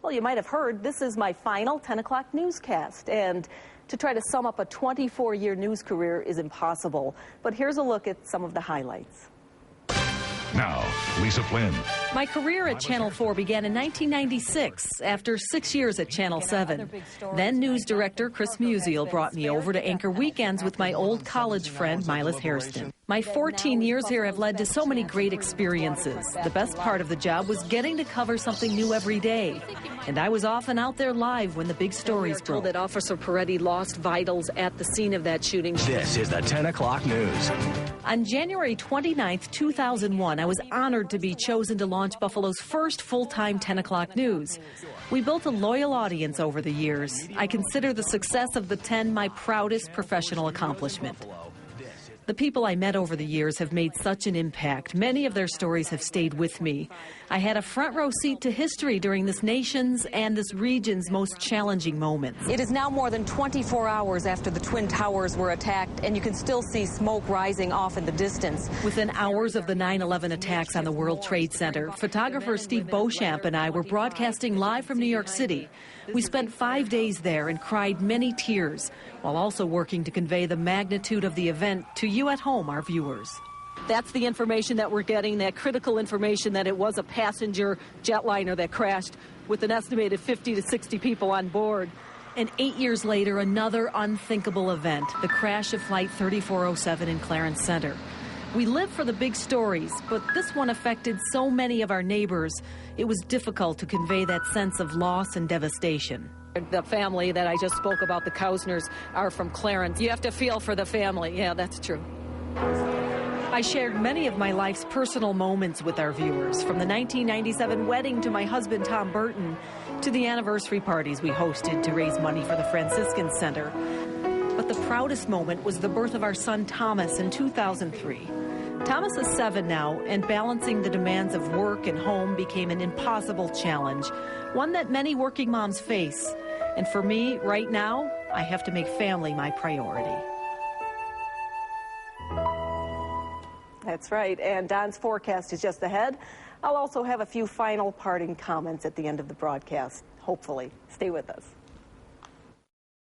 Well, you might have heard this is my final 10 o'clock newscast, and to try to sum up a 24-year news career is impossible. But here's a look at some of the highlights. Now, Lisa Flynn. My career at Channel 4 began in 1996 after 6 years at Channel 7. Then news director Chris Musial brought me over to anchor weekends with my old college friend Milas Hairston. My 14 years here have led to so many great experiences. The best part of the job was getting to cover something new every day. And I was often out there live when the big stories broke. That Officer Peretti lost vitals at the scene of that shooting. This is the 10 o'clock news. On January 29th, 2001, I was honored to be chosen to launch Buffalo's first full-time 10 o'clock news. We built a loyal audience over the years. I consider the success of the 10 my proudest professional accomplishment. The people I met over the years have made such an impact. Many of their stories have stayed with me. I had a front row seat to history during this nation's and this region's most challenging moments. It is now more than 24 hours after the Twin Towers were attacked, and you can still see smoke rising off in the distance. Within hours of the 9/11 attacks on the World Trade Center, photographer Steve Beauchamp and I were broadcasting live from New York City. We spent 5 days there and cried many tears, while also working to convey the magnitude of the event to you at home, our viewers. That's the information that we're getting, that critical information that it was a passenger jetliner that crashed with an estimated 50 to 60 people on board. And 8 years later, another unthinkable event, the crash of Flight 3407 in Clarence Center. We live for the big stories, but this one affected so many of our neighbors, it was difficult to convey that sense of loss and devastation. The family that I just spoke about, the Kausners, are from Clarence. You have to feel for the family. Yeah, that's true. I shared many of my life's personal moments with our viewers, from the 1997 wedding to my husband Tom Burton, to the anniversary parties we hosted to raise money for the Franciscan Center. But the proudest moment was the birth of our son Thomas in 2003. Thomas is 7 now, and balancing the demands of work and home became an impossible challenge, one that many working moms face. And for me, right now, I have to make family my priority. That's right, and Don's forecast is just ahead. I'll also have a few final parting comments at the end of the broadcast, hopefully. Stay with us.